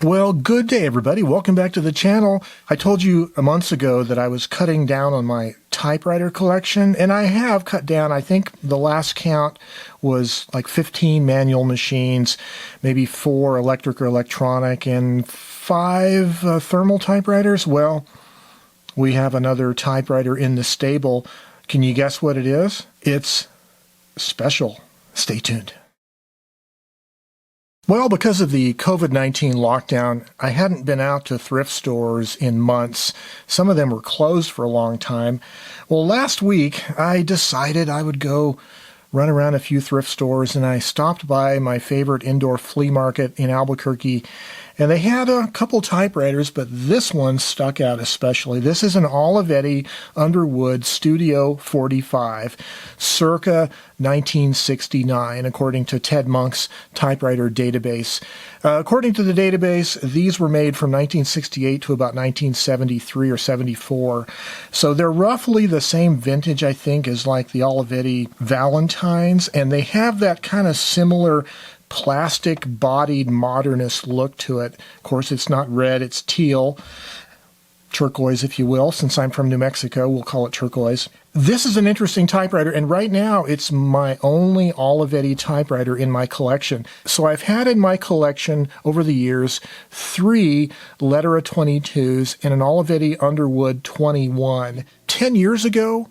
Well, good day, everybody. Welcome back to the channel. I told you months ago that I was cutting down on my typewriter collection, and I have cut down. I think the last count was like 15 manual machines, maybe 4 electric or electronic, and 5 thermal typewriters. Well, we have another typewriter in the stable. Can you guess what it is? It's special. Stay tuned. Well, because of the COVID-19 lockdown, I hadn't been out to thrift stores in months. Some of them were closed for a long time. Well, last week, I decided I would go run around a few thrift stores, and I stopped by my favorite indoor flea market in Albuquerque, and they had a couple typewriters, but this one stuck out especially. This is an Olivetti Underwood Studio 45, circa 1969, according to Ted Monk's typewriter database. According to the database, these were made from 1968 to about 1973 or 74. So they're roughly the same vintage, I think, as like the Olivetti Valentines, and they have that kind of similar plastic-bodied modernist look to it. Of course, it's not red, it's teal. Turquoise, if you will. Since I'm from New Mexico, we'll call it turquoise. This is an interesting typewriter, and right now it's my only Olivetti typewriter in my collection. So I've had in my collection over the years 3 Lettera 22s and an Olivetti Underwood 21. 10 years ago,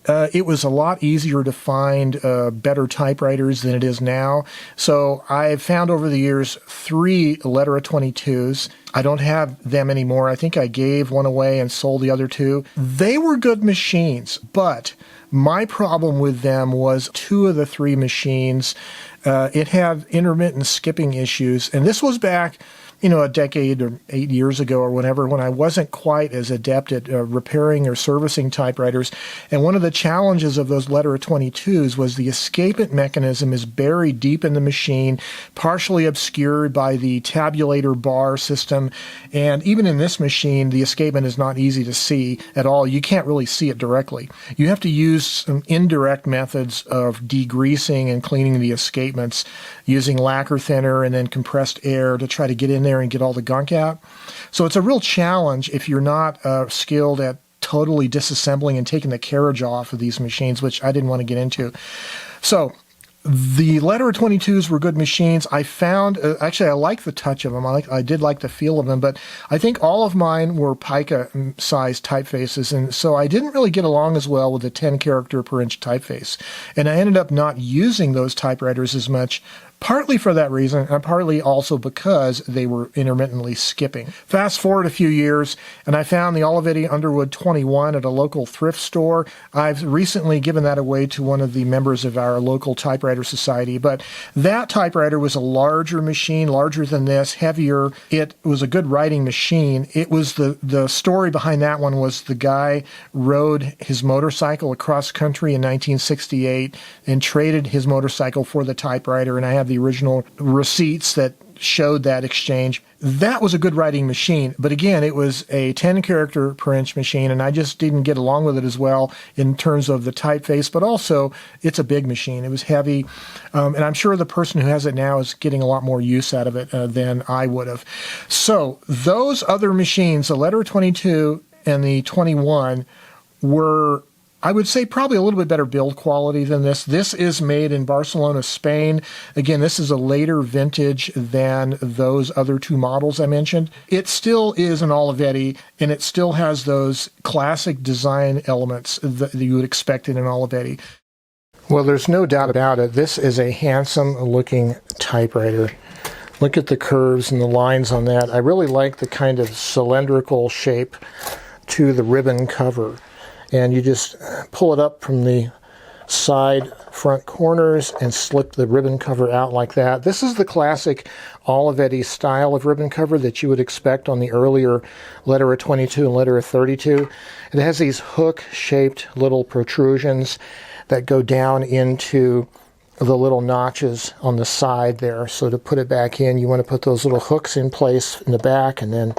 it was a lot easier to find better typewriters than it is now. So I've found over the years 3 Lettera 22s. I don't have them anymore. I think I gave one away and sold the other 2. They were good machines, but my problem with them was 2 of the 3 machines. It had intermittent skipping issues, and this was back a decade or 8 years ago or whatever, when I wasn't quite as adept at repairing or servicing typewriters. And one of the challenges of those Lettera 22s was the escapement mechanism is buried deep in the machine, partially obscured by the tabulator bar system. And even in this machine, the escapement is not easy to see at all. You can't really see it directly. You have to use some indirect methods of degreasing and cleaning the escapements using lacquer thinner and then compressed air to try to get in there and get all the gunk out. So it's a real challenge if you're not skilled at totally disassembling and taking the carriage off of these machines, which I didn't want to get into. So the Lettera 22s were good machines. I found, actually, I like the touch of them. I did like the feel of them, but I think all of mine were pica-sized typefaces, and so I didn't really get along as well with the 10 character per inch typeface. And I ended up not using those typewriters as much, partly for that reason, and partly also because they were intermittently skipping. Fast forward a few years, and I found the Olivetti Underwood 21 at a local thrift store. I've recently given that away to one of the members of our local typewriter society, but that typewriter was a larger machine, larger than this, heavier. It was a good writing machine. It was the story behind that one was the guy rode his motorcycle across country in 1968 and traded his motorcycle for the typewriter, and I have the original receipts that showed that exchange. That was a good writing machine, but again, it was a 10 character per inch machine, and I just didn't get along with it as well in terms of the typeface, but also it's a big machine. It was heavy, and I'm sure the person who has it now is getting a lot more use out of it than I would have. So those other machines, the Lettera 22 and the 21, were, I would say, probably a little bit better build quality than this. This is made in Barcelona, Spain. Again, this is a later vintage than those other 2 models I mentioned. It still is an Olivetti, and it still has those classic design elements that you would expect in an Olivetti. Well, there's no doubt about it. This is a handsome-looking typewriter. Look at the curves and the lines on that. I really like the kind of cylindrical shape to the ribbon cover. And you just pull it up from the side front corners and slip the ribbon cover out like that. This is the classic Olivetti style of ribbon cover that you would expect on the earlier Lettera 22 and Lettera 32. It has these hook-shaped little protrusions that go down into the little notches on the side there. So to put it back in, you want to put those little hooks in place in the back and then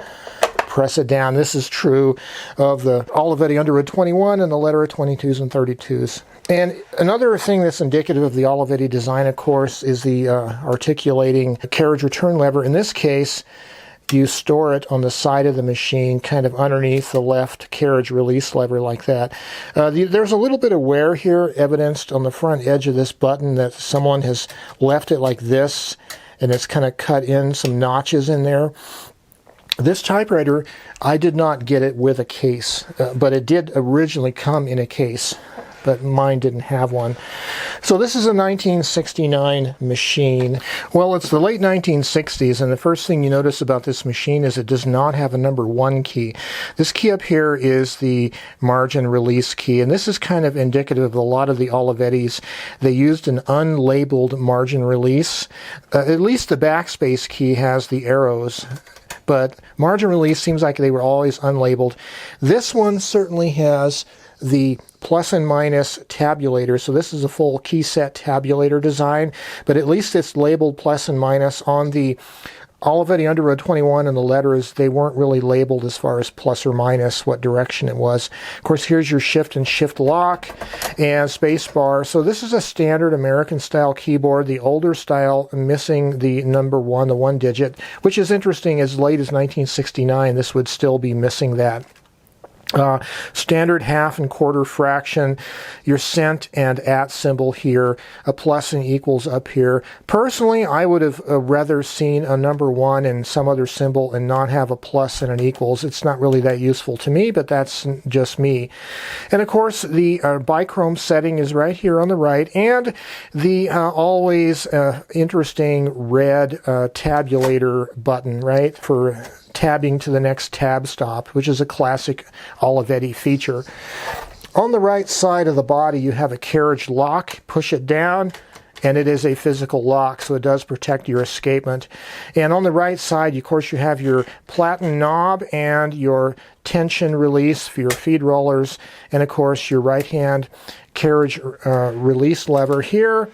press it down. This is true of the Olivetti Underwood 21 and the Lettera 22s and 32s. And another thing that's indicative of the Olivetti design, of course, is the articulating carriage return lever. In this case, you store it on the side of the machine, kind of underneath the left carriage release lever like that. There's a little bit of wear here, evidenced on the front edge of this button, that someone has left it like this, and it's kind of cut in some notches in there. This typewriter, I did not get it with a case, but it did originally come in a case, but mine didn't have one. So this is a 1969 machine. Well, it's the late 1960s, and the first thing you notice about this machine is it does not have a number 1 key. This key up here is the margin release key, and this is kind of indicative of a lot of the Olivettis. They used an unlabeled margin release. At least the backspace key has the arrows, but margin release seems like they were always unlabeled. This one certainly has the plus and minus tabulator, so this is a full key set tabulator design, but at least it's labeled plus and minus. On the Olivetti Underwood 21 and the letters, they weren't really labeled as far as plus or minus, what direction it was. Of course, here's your shift and shift lock and space bar. So this is a standard American style keyboard, the older style missing the number 1, the 1 digit, which is interesting. As late as 1969, this would still be missing that. Standard half and quarter fraction, your cent and at symbol here, a plus and equals up here. Personally, I would have rather seen a number 1 and some other symbol and not have a plus and an equals. It's not really that useful to me, but that's just me. And of course, the bichrome setting is right here on the right, and the always interesting red tabulator button, right, for tabbing to the next tab stop, which is a classic Olivetti feature. On the right side of the body, you have a carriage lock. Push it down, and it is a physical lock, so it does protect your escapement. And on the right side, of course, you have your platen knob and your tension release for your feed rollers, and of course, your right-hand carriage release lever here.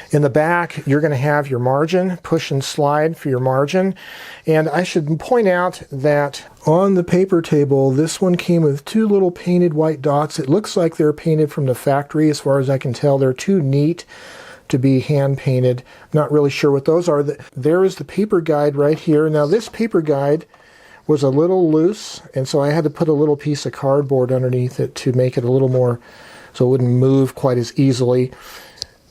In the back, you're going to have your margin, push and slide for your margin. And I should point out that on the paper table, this one came with 2 little painted white dots. It looks like they're painted from the factory. As far as I can tell, they're too neat to be hand painted. Not really sure what those are. There is the paper guide right here. Now, this paper guide was a little loose, and so I had to put a little piece of cardboard underneath it to make it a little more, so it wouldn't move quite as easily.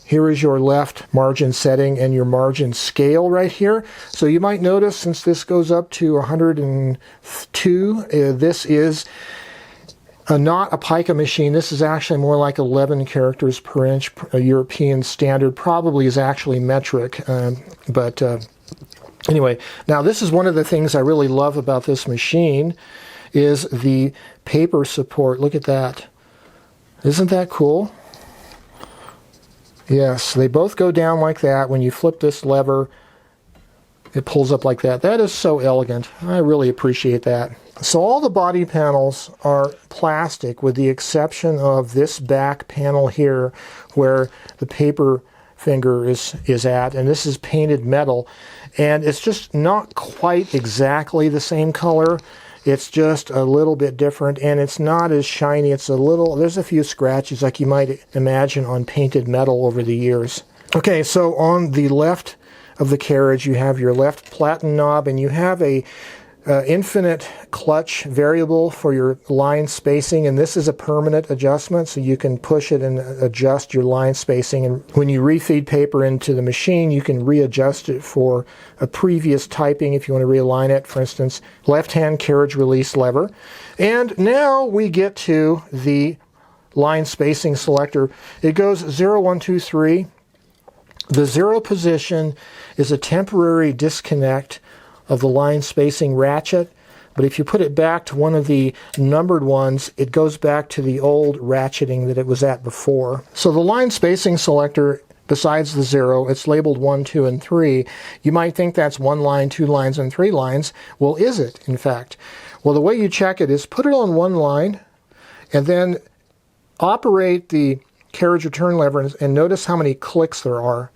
Here is your left margin setting and your margin scale right here. So you might notice, since this goes up to 102, this is not a pica machine. This is actually more like 11 characters per inch. A European standard probably is actually metric. Anyway, now this is one of the things I really love about this machine, is the paper support. Look at that. Isn't that cool? Yes, they both go down like that. When you flip this lever, it pulls up like that. That is so elegant. I really appreciate that. So all the body panels are plastic, with the exception of this back panel here, where the paper finger is at, and this is painted metal. And it's just not quite exactly the same color. It's just a little bit different, and it's not as shiny. There's a few scratches like you might imagine on painted metal over the years. Okay, so on the left of the carriage, you have your left platen knob, and you have a infinite clutch variable for your line spacing, and this is a permanent adjustment, so you can push it and adjust your line spacing. And when you refeed paper into the machine, you can readjust it for a previous typing if you want to realign it. For instance, left-hand carriage release lever. And now we get to the line spacing selector. It goes 0, 1, 2, 3. The 0 position is a temporary disconnect of the line spacing ratchet, but if you put it back to one of the numbered ones, it goes back to the old ratcheting that it was at before. So the line spacing selector, besides the 0, it's labeled 1, 2, and 3. You might think that's 1 line, 2 lines, and 3 lines. Well, is it, in fact? Well, the way you check it is put it on 1 line, and then operate the carriage return lever, and notice how many clicks there are.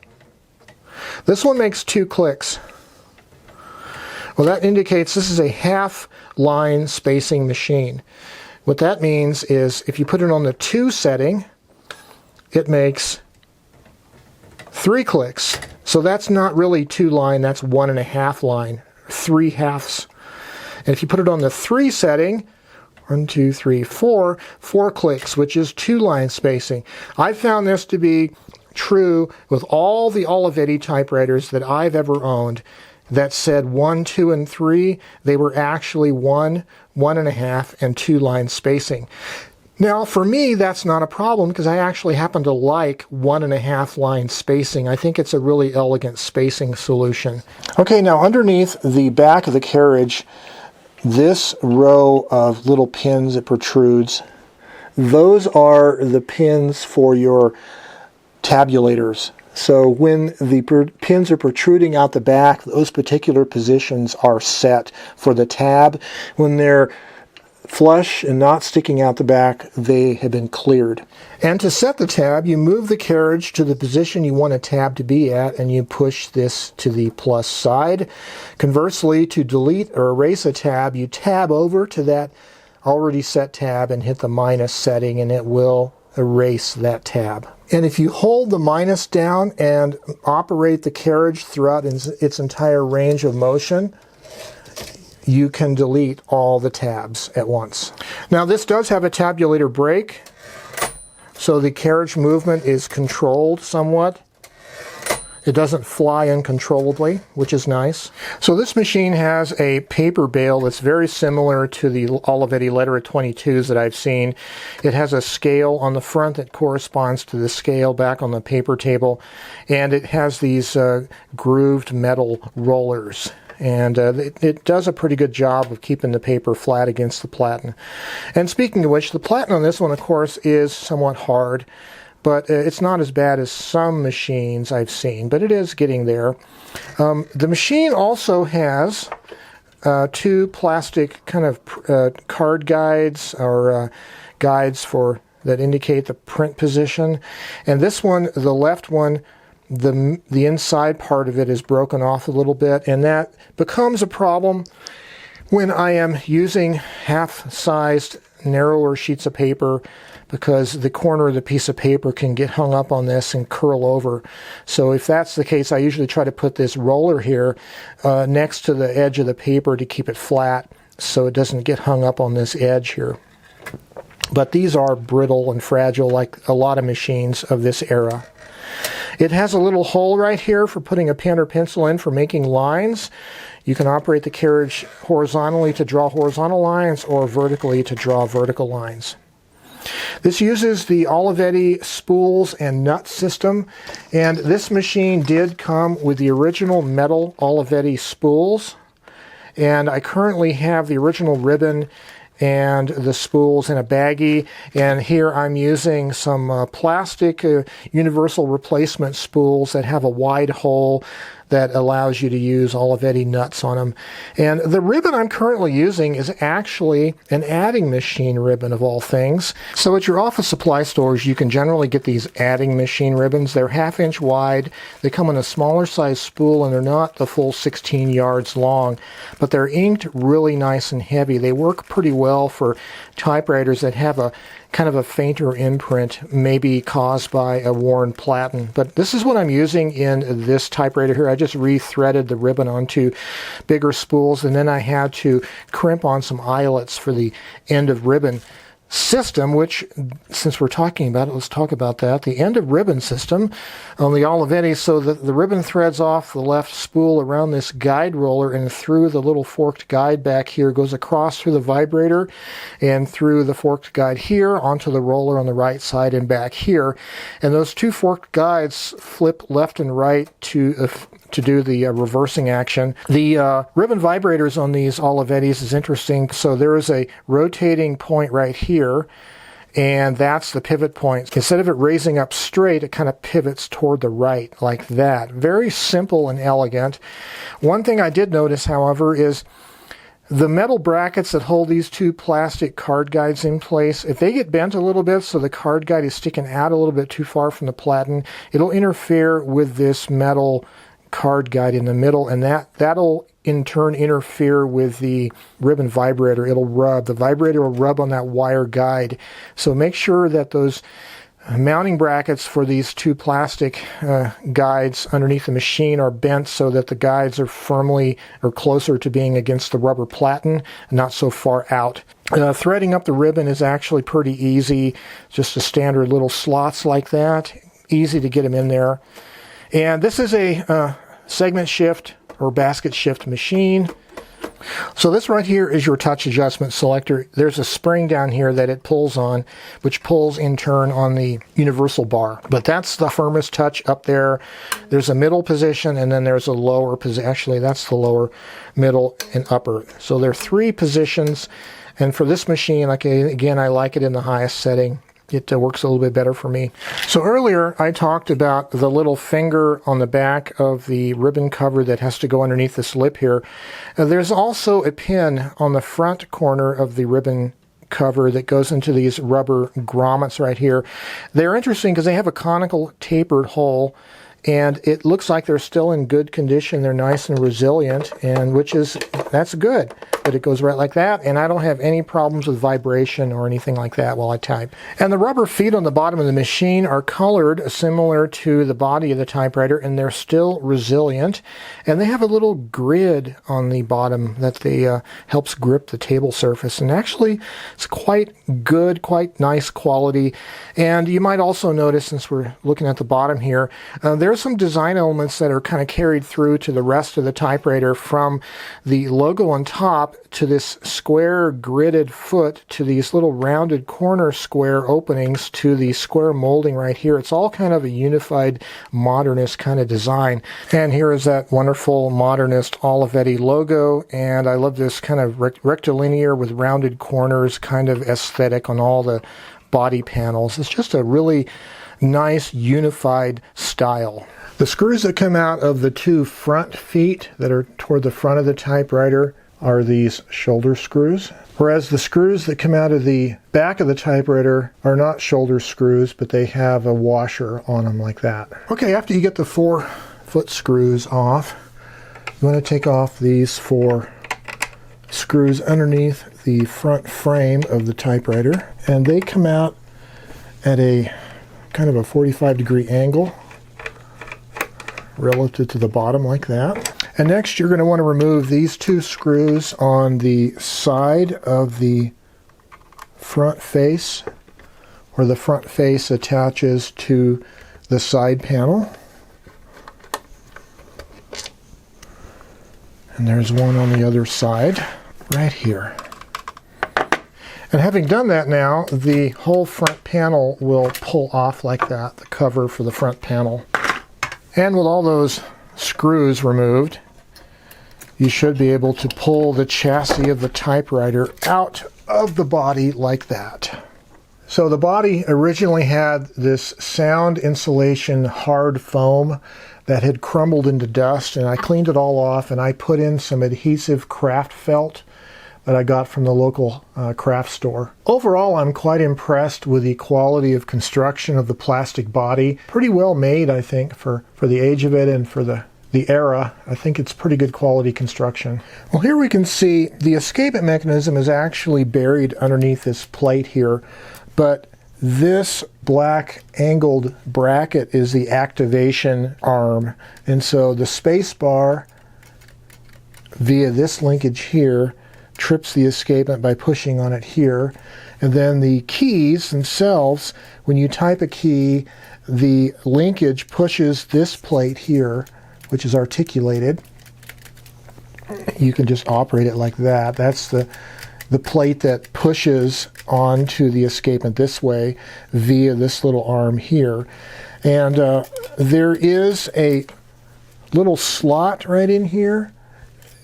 This one makes 2 clicks. Well, that indicates this is a half line spacing machine. What that means is if you put it on the 2 setting, it makes 3 clicks. So that's not really 2 line, that's 1.5 line 3/2. And if you put it on the 3 setting, 1, 2, 3, 4, 4 clicks, which is 2-line spacing. I found this to be true with all the Olivetti typewriters that I've ever owned that said 1, 2, and 3. They were actually 1, 1.5, and 2-line spacing. Now, for me, that's not a problem because I actually happen to like 1.5 line spacing. I think it's a really elegant spacing solution. Okay, now underneath the back of the carriage, this row of little pins that protrudes, those are the pins for your tabulators. So when the pins are protruding out the back, those particular positions are set for the tab. When they're flush and not sticking out the back, they have been cleared. And to set the tab, you move the carriage to the position you want a tab to be at, and you push this to the plus side. Conversely, to delete or erase a tab, you tab over to that already set tab and hit the minus setting, and it will erase that tab. And if you hold the minus down and operate the carriage throughout its entire range of motion, you can delete all the tabs at once. Now this does have a tabulator brake, so the carriage movement is controlled somewhat. It doesn't fly uncontrollably, which is nice. So this machine has a paper bail that's very similar to the Olivetti Lettera 22s that I've seen. It has a scale on the front that corresponds to the scale back on the paper table, and it has these grooved metal rollers. And it does a pretty good job of keeping the paper flat against the platen. And speaking of which, the platen on this one, of course, is somewhat hard, but it's not as bad as some machines I've seen, but it is getting there. The machine also has 2 plastic kind of card guides or guides that indicate the print position. And this one, the left one, the inside part of it is broken off a little bit, and that becomes a problem when I am using half-sized, narrower sheets of paper, because the corner of the piece of paper can get hung up on this and curl over. So if that's the case, I usually try to put this roller here next to the edge of the paper to keep it flat so it doesn't get hung up on this edge here. But these are brittle and fragile like a lot of machines of this era. It has a little hole right here for putting a pen or pencil in for making lines. You can operate the carriage horizontally to draw horizontal lines or vertically to draw vertical lines. This uses the Olivetti spools and nut system, and this machine did come with the original metal Olivetti spools, and I currently have the original ribbon and the spools in a baggie, and here I'm using some plastic universal replacement spools that have a wide hole that allows you to use Olivetti nuts on them. And the ribbon I'm currently using is actually an adding machine ribbon of all things. So at your office supply stores, you can generally get these adding machine ribbons. They're 1/2 inch wide. They come in a smaller size spool, and they're not the full 16 yards long, but they're inked really nice and heavy. They work pretty well for typewriters that have a kind of a fainter imprint, maybe caused by a worn platen. But this is what I'm using in this typewriter here. I just re-threaded the ribbon onto bigger spools, and then I had to crimp on some eyelets for the end of ribbon system, which, since we're talking about it, let's talk about that. The end of ribbon system on the Olivetti, so that the ribbon threads off the left spool around this guide roller and through the little forked guide back here, goes across through the vibrator and through the forked guide here onto the roller on the right side and back here. And those 2 forked guides flip left and right to do the reversing action. The ribbon vibrators on these Olivettis is interesting. So there is a rotating point right here, and that's the pivot point. Instead of it raising up straight, it kind of pivots toward the right like that. Very simple and elegant. One thing I did notice, however, is the metal brackets that hold these 2 plastic card guides in place, if they get bent a little bit so the card guide is sticking out a little bit too far from the platen, it'll interfere with this metal card guide in the middle, and that'll in turn interfere with the ribbon vibrator. It'll rub. The vibrator will rub on that wire guide. So make sure that those mounting brackets for these two plastic guides underneath the machine are bent so that the guides are firmly or closer to being against the rubber platen, not so far out. Threading up the ribbon is actually pretty easy, just a standard little slots like that. Easy to get them in there. And this is a segment shift or basket shift machine. So this right here is your touch adjustment selector. There's a spring down here that it pulls on, which pulls in turn on the universal bar. But that's the firmest touch up there. There's a middle position, and then there's a lower position. Actually, that's the lower, middle, and upper. So there are 3 positions. And for this machine, again, I like it in the highest setting. It works a little bit better for me. So earlier I talked about the little finger on the back of the ribbon cover that has to go underneath this lip here. There's also a pin on the front corner of the ribbon cover that goes into these rubber grommets right here. They're interesting because they have a conical tapered hole, and it looks like they're still in good condition. They're nice and resilient, and that's good. But it goes right like that, and I don't have any problems with vibration or anything like that while I type. And the rubber feet on the bottom of the machine are colored similar to the body of the typewriter, and they're still resilient. And they have a little grid on the bottom that helps grip the table surface. And actually, it's quite good, quite nice quality. And you might also notice, since we're looking at the bottom here, there are some design elements that are kind of carried through to the rest of the typewriter, from the logo on top to this square gridded foot to these little rounded corner square openings to the square molding right here. It's all kind of a unified modernist kind of design. And here is that wonderful modernist Olivetti logo, and I love this kind of rectilinear with rounded corners kind of aesthetic on all the body panels. It's just a really nice unified style. The screws that come out of the 2 front feet that are toward the front of the typewriter are these shoulder screws, whereas the screws that come out of the back of the typewriter are not shoulder screws, but they have a washer on them like that. Okay, after you get the 4 foot screws off, you want to take off these 4 screws underneath the front frame of the typewriter, and they come out at a kind of a 45-degree angle relative to the bottom like that. And next you're going to want to remove these 2 screws on the side of the front face, where the front face attaches to the side panel. And there's one on the other side right here. And having done that now, the whole front panel will pull off like that, the cover for the front panel. And with all those screws removed, you should be able to pull the chassis of the typewriter out of the body like that. So the body originally had this sound insulation hard foam that had crumbled into dust, and I cleaned it all off, and I put in some adhesive craft felt that I got from the local craft store. Overall, I'm quite impressed with the quality of construction of the plastic body. Pretty well made, I think, for the age of it and for the era. I think it's pretty good quality construction. Well, here we can see the escapement mechanism is actually buried underneath this plate here, but this black angled bracket is the activation arm. And so the space bar via this linkage here trips the escapement by pushing on it here. And then the keys themselves, when you type a key, the linkage pushes this plate here, which is articulated. You can just operate it like that. That's the plate that pushes onto the escapement this way via this little arm here. And there is a little slot right in here.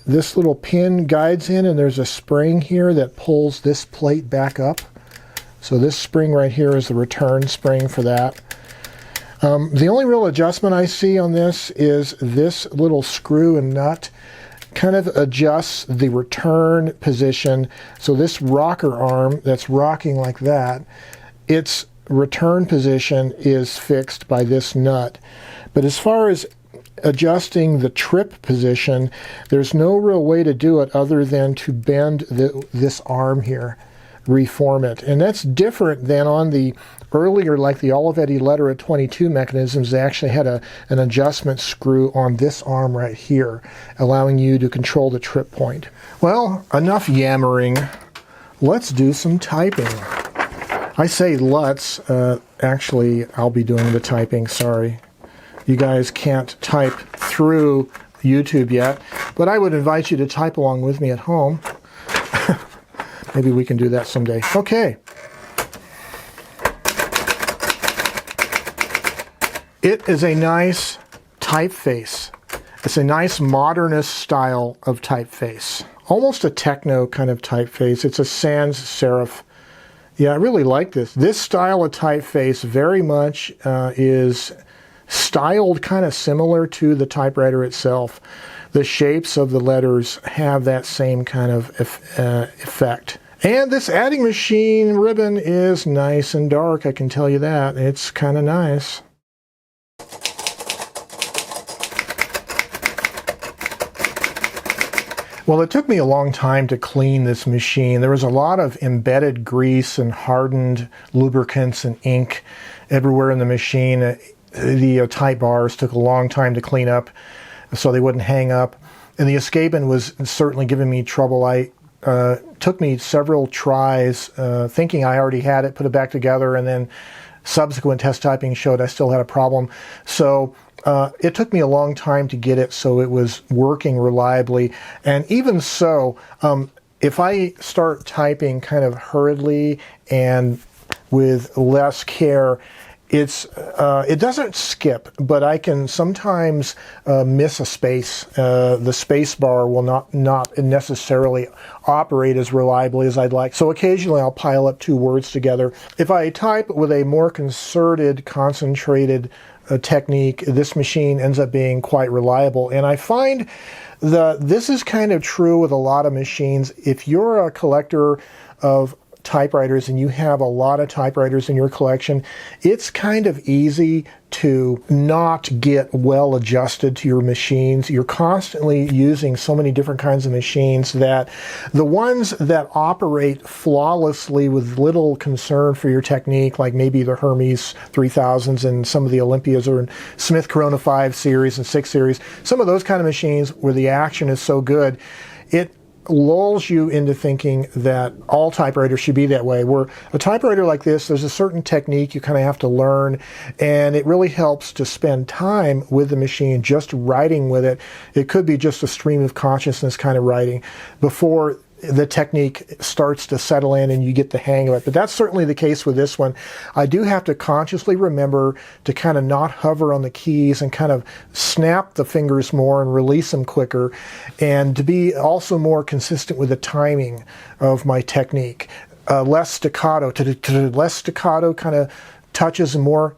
This little pin guides in, and there's a spring here that pulls this plate back up. So this spring right here is the return spring for that. The only real adjustment I see on this is this little screw and nut kind of adjusts the return position. So this rocker arm that's rocking like that, its return position is fixed by this nut. But as far as adjusting the trip position, there's no real way to do it other than to bend this arm here. reform it. And that's different than on the earlier, like the Olivetti letter at 22 mechanisms. They actually had an adjustment screw on this arm right here, allowing you to control the trip point. Well, enough yammering. Let's do some typing. I say let's. Actually, I'll be doing the typing. Sorry. You guys can't type through YouTube yet, but I would invite you to type along with me at home. Maybe we can do that someday. Okay. It is a nice typeface. It's a nice modernist style of typeface. Almost a techno kind of typeface. It's a sans serif. Yeah, I really like this. This style of typeface very much is styled kind of similar to the typewriter itself. The shapes of the letters have that same kind of effect. And this adding machine ribbon is nice and dark, I can tell you that. It's kind of nice. Well, it took me a long time to clean this machine. There was a lot of embedded grease and hardened lubricants and ink everywhere in the machine. The type bars took a long time to clean up so they wouldn't hang up. And the escapement was certainly giving me trouble. Took me several tries thinking I already had it, put it back together, and then subsequent test typing showed I still had a problem. So it took me a long time to get it so it was working reliably. And even so, if I start typing kind of hurriedly and with less care, it doesn't skip, but I can sometimes miss a space. The space bar will not necessarily operate as reliably as I'd like. So occasionally I'll pile up two words together. If I type with a more concerted, concentrated technique, this machine ends up being quite reliable. And I find that this is kind of true with a lot of machines. If you're a collector of typewriters and you have a lot of typewriters in your collection, it's kind of easy to not get well adjusted to your machines. You're constantly using so many different kinds of machines that the ones that operate flawlessly with little concern for your technique, like maybe the Hermes 3000s and some of the Olympias or Smith Corona 5 series and 6 series, some of those kind of machines where the action is so good, it lulls you into thinking that all typewriters should be that way. Where a typewriter like this, there's a certain technique you kind of have to learn, and it really helps to spend time with the machine, just writing with it. It could be just a stream of consciousness kind of writing before the technique starts to settle in and you get the hang of it. But that's certainly the case with this one. I do have to consciously remember to kind of not hover on the keys and kind of snap the fingers more and release them quicker, and to be also more consistent with the timing of my technique. Less staccato, less staccato kind of touches and more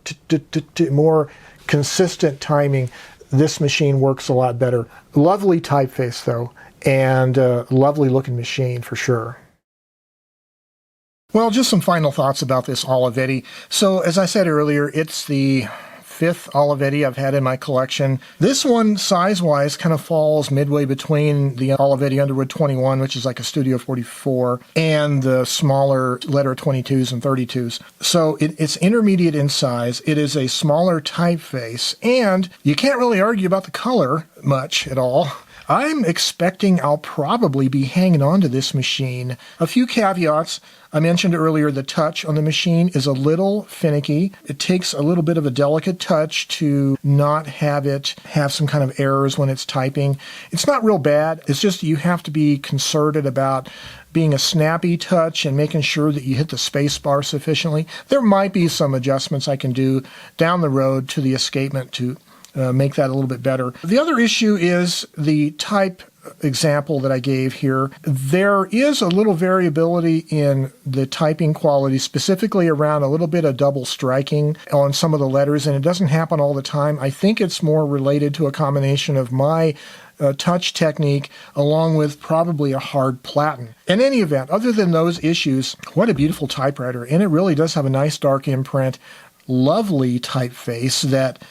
consistent timing. This machine works a lot better. Lovely typeface though, and lovely looking machine for sure. Well, just some final thoughts about this Olivetti. So as I said earlier, it's the 5th Olivetti I've had in my collection. This one, size-wise, kind of falls midway between the Olivetti Underwood 21, which is like a Studio 44, and the smaller letter 22s and 32s. So it's intermediate in size. It is a smaller typeface, and you can't really argue about the color much at all. I'm expecting I'll probably be hanging on to this machine. A few caveats. I mentioned earlier the touch on the machine is a little finicky. It takes a little bit of a delicate touch to not have it have some kind of errors when it's typing. It's not real bad. It's just you have to be concerted about being a snappy touch and making sure that you hit the space bar sufficiently. There might be some adjustments I can do down the road to the escapement to make that a little bit better. The other issue is the type example that I gave here. There is a little variability in the typing quality, specifically around a little bit of double striking on some of the letters, and it doesn't happen all the time. I think it's more related to a combination of my touch technique along with probably a hard platen. In any event, other than those issues, what a beautiful typewriter, and it really does have a nice dark imprint, lovely typeface that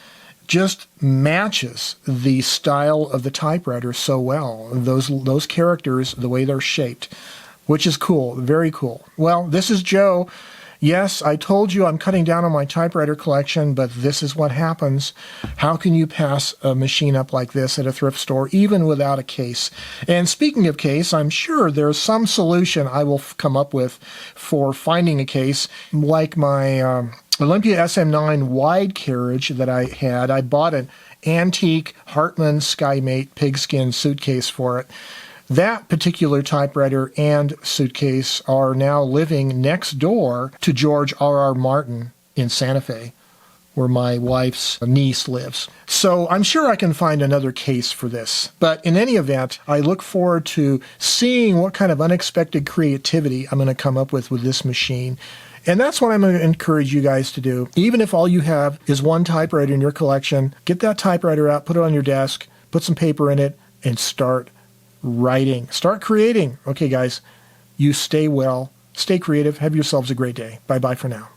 just matches the style of the typewriter so well. Those characters, the way they're shaped, which is cool, very cool. Well, this is Joe. Yes, I told you I'm cutting down on my typewriter collection, but this is what happens. How can you pass a machine up like this at a thrift store, even without a case? And speaking of case, I'm sure there's some solution I will come up with for finding a case, like my Olympia SM9 wide carriage that I had. I bought an antique Hartmann Skymate pigskin suitcase for it. That particular typewriter and suitcase are now living next door to George R.R. Martin in Santa Fe, where my wife's niece lives. So I'm sure I can find another case for this. But in any event, I look forward to seeing what kind of unexpected creativity I'm going to come up with this machine. And that's what I'm going to encourage you guys to do. Even if all you have is one typewriter in your collection, get that typewriter out, put it on your desk, put some paper in it, and start writing. Start creating. Okay, guys, you stay well, stay creative, have yourselves a great day. Bye-bye for now.